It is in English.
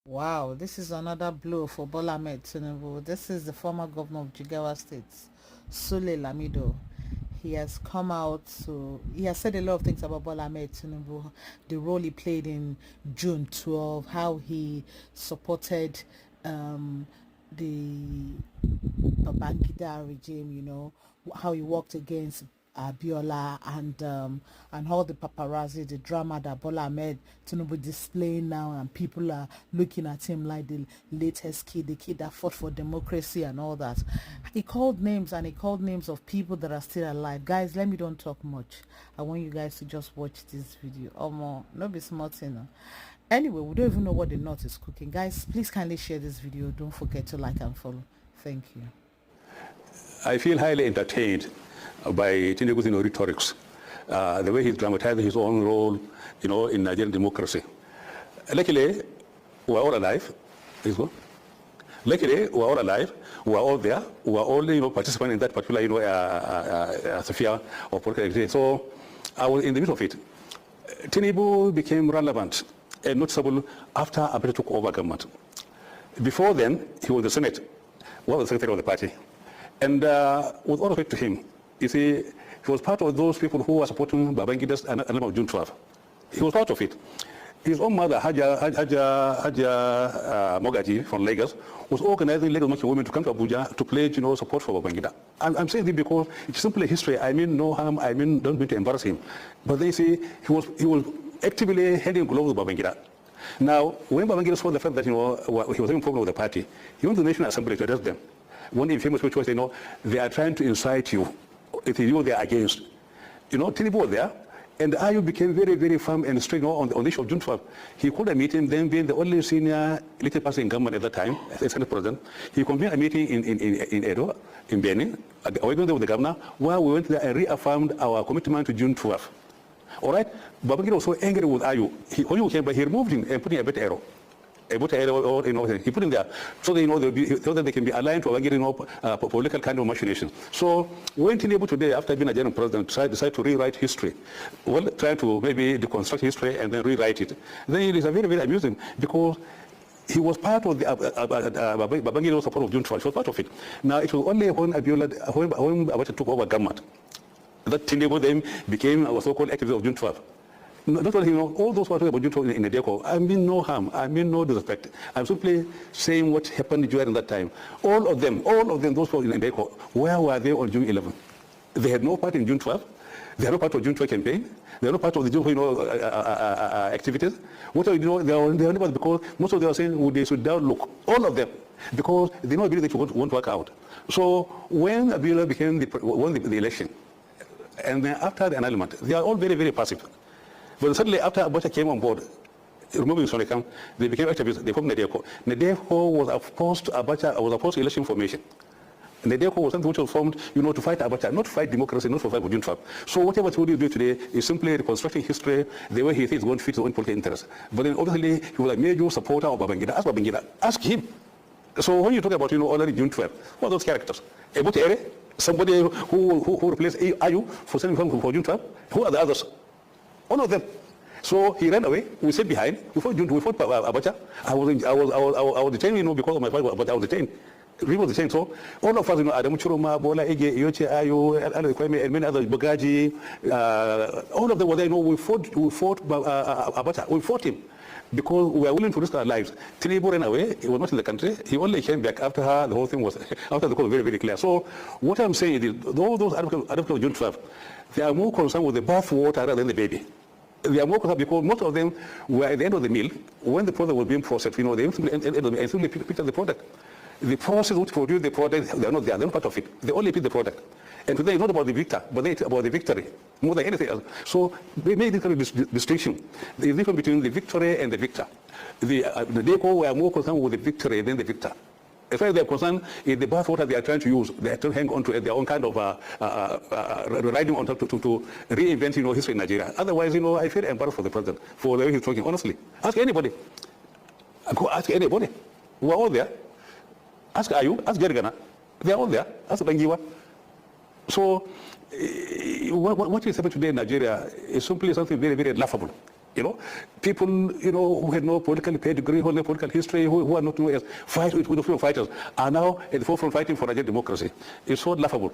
Wow, this is another blow for Bola Ahmed Tinubu. This is the former governor of Jigawa State, Sule Lamido. He has come out he has said a lot of things about Bola Ahmed Tinubu, the role he played in June 12, how he supported the Babangida regime, how he worked against Abiola and all the paparazzi, the drama that Bola Ahmed Tinubu displaying now, and people are looking at him like the latest kid, the kid that fought for democracy and all that. He called names, and he called names of people that are still alive. Guys, let me don't talk much. I want you guys to just watch this video. Oh, more, no be smart, Anyway, we don't even know what the nut is cooking. Guys, please kindly share this video. Don't forget to like and follow. Thank you. I feel highly entertained by Tinubu's rhetorics, the way he's dramatizing his own role, in Nigerian democracy. Luckily, we're all alive. Luckily, we're all alive. We're all there. We're all, participating in that particular, sphere of political activity. So I was in the middle of it. Tinubu became relevant and noticeable after Abiola took over government. Before then, he was the Senate, was the secretary of the party. And with all respect to him, you see, he was part of those people who were supporting Babangida's annulment of June 12. He was part of it. His own mother, Haja Mogaji from Lagos, was organizing Lagos Muslim women to come to Abuja to pledge, support for Babangida. I'm saying this because it's simply history. I mean no harm. I mean don't mean to embarrass him. But they say he was actively handing gloves to Babangida. Now, when Babangida saw the fact that he was having a problem with the party, he went to the National Assembly to address them. One infamous speech was, they are trying to incite you. It is you they are against. Tinubu was there, and Ayu became very, very firm and strict on the issue of June 12. He called a meeting, then being the only senior elected person in government at that time, as Senate President, he convened a meeting in Edo, in Benin, we went there with the governor, where we went there and reaffirmed our commitment to June 12. All right? Babangida was so angry with Ayu. When he came back, he removed him and put in a better arrow. He put him there so that, so that they can be aligned to political kind of machinations. So when Tinubu today, after being a general president, decided to rewrite history, try to maybe deconstruct history and then rewrite it, then it is very, very amusing because he was part of the Babangida's support of June 12. He was part of it. Now it was only when Abiola took over government that Tinubu then became our so-called activist of June 12. Not only all those who are talking about June 12 in the deco, I mean no harm, I mean no disrespect. I'm simply saying what happened during that time. All of them, those who were in the deco, where were they on June 11? They had no part in June 12. They had no part of June 12 campaign. They had no part of the June activities. What are they are not, because most of them are saying they should down look. All of them, because they know that it won't work out. So when Abiola won the election, and then after the annulment, they are all very, very passive. But suddenly, after Abacha came on board, removing Sonikam, they became activists. They formed Nadeko. Nadeko was opposed to Abacha, was opposed to election formation. Nadeko was something which was formed, to fight Abacha, not to fight democracy, not to fight June 12. So whatever Tinubu do today is simply reconstructing history the way he thinks is going to fit his own political interests. But then obviously, he was a major supporter of Babangida. Ask Babangida. Ask him. So when you talk about, already June 12, what are those characters? Ere, somebody who replaced Ayu for June 12? Who are the others? All of them. So he ran away. We stayed behind. We fought Abacha. I was detained, because of my fight, but I was detained. He was detained. So all of us, Adamu Churuma, Bola Ege, Yoche Ayu, and many others, Bagaji, all of them were there. We fought Abacha. We fought him because we were willing to risk our lives. Tinubu ran away. He was not in the country. He only came back after the whole thing was, after the call was very, very clear. So what I'm saying is, those advocates of June 12, they are more concerned with the bath water rather than the baby. They are more concerned because most of them were at the end of the meal when the product was being processed. They simply picked up the product. The process which produced the product, they are not there. They're not part of it. They only pick the product. And today it's not about the victor, but it's about the victory more than anything else. So they made this kind of distinction. The difference between the victory and the victor. The DECO were more concerned with the victory than the victor. As far as they're concerned, the bathwater they are trying to use, they are trying to hang on to their own kind of riding on top to reinvent history in Nigeria. Otherwise, I feel embarrassed for the president, for the way he's talking, honestly. Ask anybody. Go ask anybody. We're all there. Ask Ayu, ask Gergana. They're all there. Ask Bangiwa. So what is happening today in Nigeria is simply something very, very laughable. You know, people, you know, who had no political pedigree, who had no political history, who are not fight with the freedom fighters, are now at the forefront fighting for Nigerian democracy. It's so laughable.